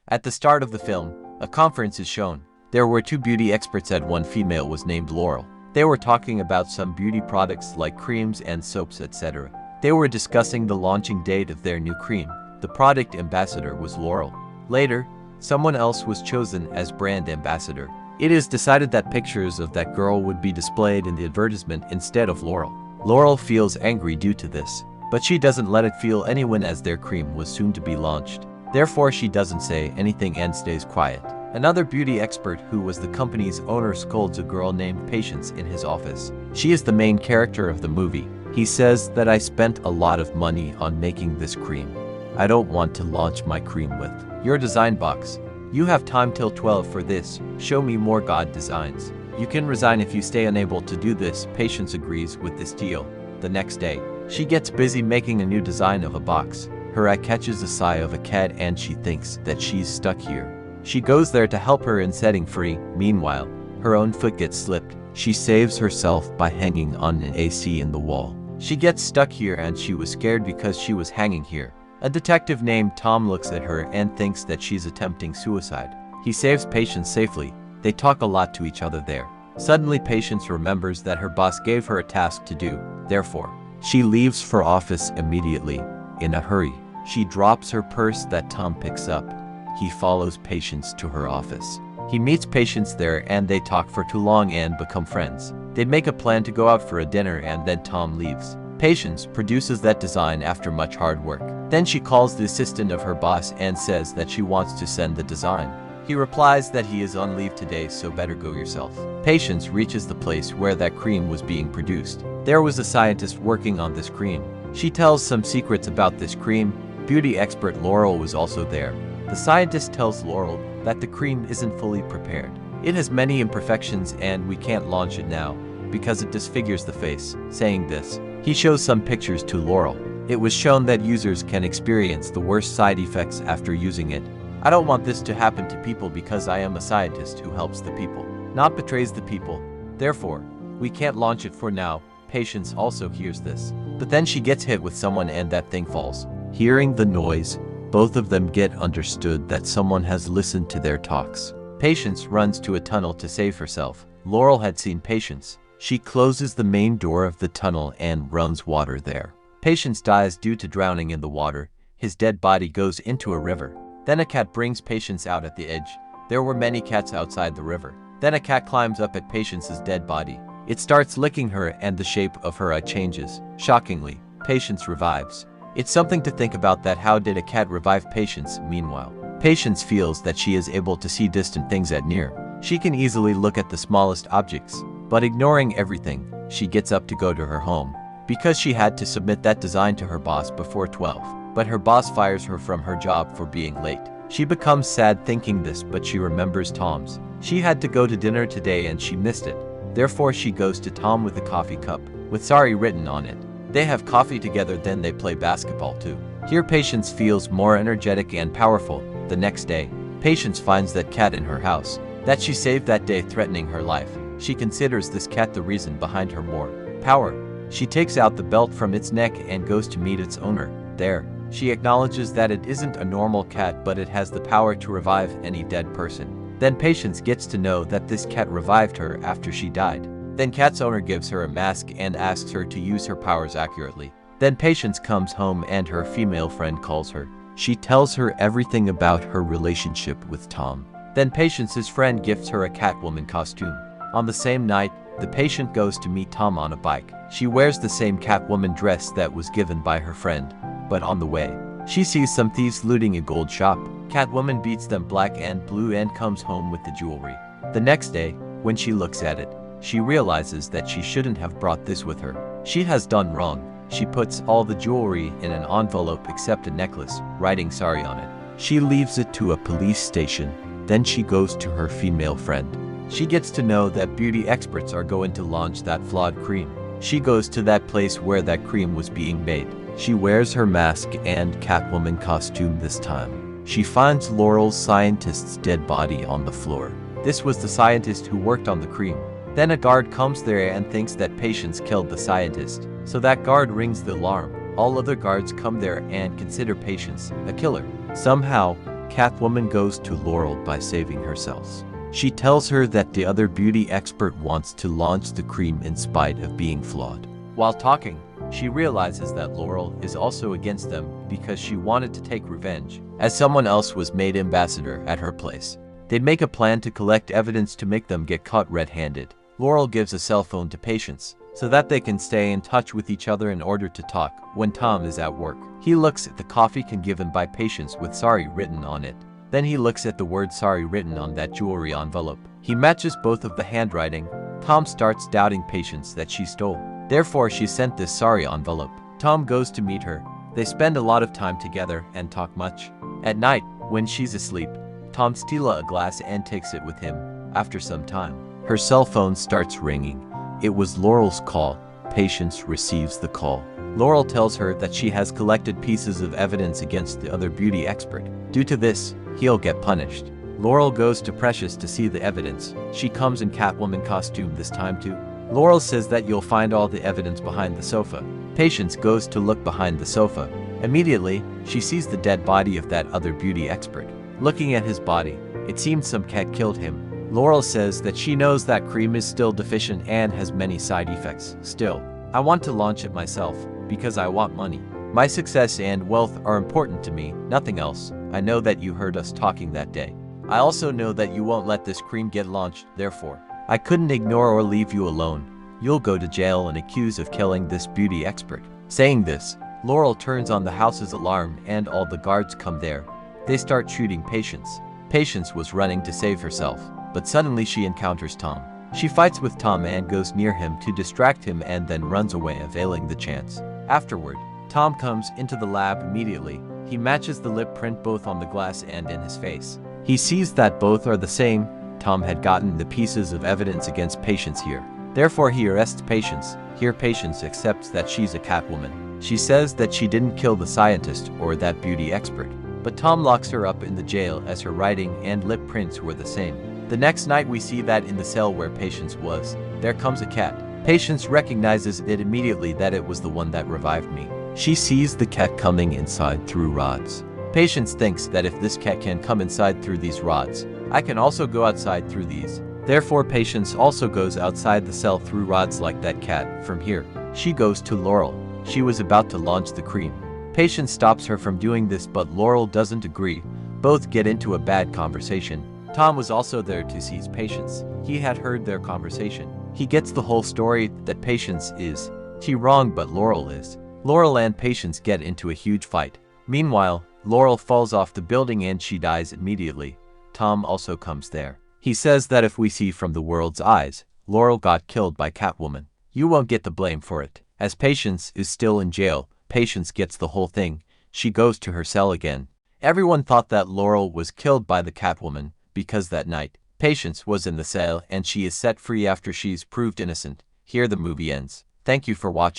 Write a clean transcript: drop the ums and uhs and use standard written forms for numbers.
At the start of the film, a conference is shown. There were two beauty experts and one female was named Laurel. They were talking about some beauty products like creams and soaps, etc. They were discussing the launching date of their new cream. The product ambassador was Laurel. Later, someone else was chosen as brand ambassador. It is decided that pictures of that girl would be displayed in the advertisement instead of Laurel. Laurel feels angry due to this, but she doesn't let it feel anyone as their cream was soon to be launched. Therefore, she doesn't say anything and stays quiet. Another beauty expert who was the company's owner scolds a girl named Patience in his office. She is the main character of the movie. He says that I spent a lot of money on making this cream. I don't want to launch my cream with your design box. You have time till 12 for this. Show me more god designs. You can resign if you stay unable to do this. Patience agrees with this deal. The next day, she gets busy making a new design of a box. Her eye catches a sigh of a cat and she thinks that she's stuck here. She goes there to help her in setting free. Meanwhile, her own foot gets slipped. She saves herself by hanging on an AC in the wall. She gets stuck here and she was scared because she was hanging here. A detective named Tom looks at her and thinks that she's attempting suicide. He saves Patience safely. They talk a lot to each other there. Suddenly, Patience remembers that her boss gave her a task to do. Therefore, she leaves for office immediately. In a hurry, she drops her purse that Tom picks up. He follows Patience to her office. He meets Patience there and they talk for too long and become friends. They make a plan to go out for a dinner and then Tom leaves. Patience produces that design after much hard work. Then she calls the assistant of her boss and says that she wants to send the design. He replies that he is on leave today, so better go yourself. Patience reaches the place where that cream was being produced. There was a scientist working on this cream. She tells some secrets about this cream. Beauty expert Laurel was also there. The scientist tells Laurel that the cream isn't fully prepared. It has many imperfections and we can't launch it now because it disfigures the face. Saying this, he shows some pictures to Laurel. It was shown that users can experience the worst side effects after using it. I don't want this to happen to people because I am a scientist who helps the people, not betrays the people. Therefore, we can't launch it for now. Patience also hears this. But then she gets hit with someone and that thing falls. Hearing the noise, both of them get understood that someone has listened to their talks. Patience runs to a tunnel to save herself. Laurel had seen Patience. She closes the main door of the tunnel and runs water there. Patience dies due to drowning in the water. His dead body goes into a river. Then a cat brings Patience out at the edge. There were many cats outside the river. Then a cat climbs up at Patience's dead body. It starts licking her and the shape of her eye changes. Shockingly, Patience revives. It's something to think about that how did a cat revive Patience? Meanwhile, Patience feels that she is able to see distant things at near. She can easily look at the smallest objects. But ignoring everything, she gets up to go to her home. Because she had to submit that design to her boss before 12. But her boss fires her from her job for being late. She becomes sad thinking this, but she remembers Tom's. She had to go to dinner today and she missed it. Therefore she goes to Tom with a coffee cup, with sorry written on it. They have coffee together, then they play basketball too. Here Patience feels more energetic and powerful. The next day, Patience finds that cat in her house, that she saved that day threatening her life. She considers this cat the reason behind her more power. She takes out the belt from its neck and goes to meet its owner. There, she acknowledges that it isn't a normal cat but it has the power to revive any dead person. Then Patience gets to know that this cat revived her after she died. Then cat's owner gives her a mask and asks her to use her powers accurately. Then Patience comes home and her female friend calls her. She tells her everything about her relationship with Tom. Then Patience's friend gifts her a Catwoman costume. On the same night, the patient goes to meet Tom on a bike. She wears the same Catwoman dress that was given by her friend. But on the way, she sees some thieves looting a gold shop. Catwoman beats them black and blue and comes home with the jewelry. The next day, when she looks at it, she realizes that she shouldn't have brought this with her. She has done wrong. She puts all the jewelry in an envelope except a necklace, writing sorry on it. She leaves it to a police station. Then she goes to her female friend. She gets to know that beauty experts are going to launch that flawed cream. She goes to that place where that cream was being made. She wears her mask and Catwoman costume this time. She finds Laurel's scientist's dead body on the floor. This was the scientist who worked on the cream. Then a guard comes there and thinks that Patience killed the scientist. So that guard rings the alarm. All other guards come there and consider Patience a killer. Somehow, Catwoman goes to Laurel by saving herself. She tells her that the other beauty expert wants to launch the cream in spite of being flawed. While talking, she realizes that Laurel is also against them because she wanted to take revenge, as someone else was made ambassador at her place. They'd make a plan to collect evidence to make them get caught red-handed. Laurel gives a cell phone to Patience, so that they can stay in touch with each other in order to talk when Tom is at work. He looks at the coffee can given by Patience with sorry written on it. Then he looks at the word sorry written on that jewelry envelope. He matches both of the handwriting. Tom starts doubting Patience that she stole. Therefore, she sent this sorry envelope. Tom goes to meet her. They spend a lot of time together and talk much. At night, when she's asleep, Tom steals a glass and takes it with him. After some time, her cell phone starts ringing. It was Laurel's call. Patience receives the call. Laurel tells her that she has collected pieces of evidence against the other beauty expert. Due to this, he'll get punished. Laurel goes to Precious to see the evidence. She comes in Catwoman costume this time too. Laurel says that you'll find all the evidence behind the sofa. Patience goes to look behind the sofa. Immediately, she sees the dead body of that other beauty expert. Looking at his body, it seems some cat killed him. Laurel says that she knows that cream is still deficient and has many side effects. Still, I want to launch it myself, because I want money. My success and wealth are important to me, nothing else. I know that you heard us talking that day. I also know that you won't let this cream get launched, therefore, I couldn't ignore or leave you alone. You'll go to jail and accused of killing this beauty expert. Saying this, Laurel turns on the house's alarm and all the guards come there. They start shooting Patience. Patience was running to save herself, but suddenly she encounters Tom. She fights with Tom and goes near him to distract him and then runs away, availing the chance. Afterward, Tom comes into the lab immediately. He matches the lip print both on the glass and in his face. He sees that both are the same. Tom had gotten the pieces of evidence against Patience here. Therefore he arrests Patience. Here Patience accepts that she's a Catwoman. She says that she didn't kill the scientist or that beauty expert. But Tom locks her up in the jail as her writing and lip prints were the same. The next night we see that in the cell where Patience was, there comes a cat. Patience recognizes it immediately that it was the one that revived me. She sees the cat coming inside through rods. Patience thinks that if this cat can come inside through these rods, I can also go outside through these. Therefore Patience also goes outside the cell through rods like that cat. From here, she goes to Laurel. She was about to launch the cream. Patience stops her from doing this, but Laurel doesn't agree. Both get into a bad conversation. Tom was also there to seize Patience. He had heard their conversation. He gets the whole story that Patience is wrong but Laurel is. Laurel and Patience get into a huge fight. Meanwhile, Laurel falls off the building and she dies immediately. Tom also comes there. He says that if we see from the world's eyes, Laurel got killed by Catwoman. You won't get the blame for it. As Patience is still in jail, Patience gets the whole thing. She goes to her cell again. Everyone thought that Laurel was killed by the Catwoman because that night, Patience was in the cell and she is set free after she's proved innocent. Here the movie ends. Thank you for watching.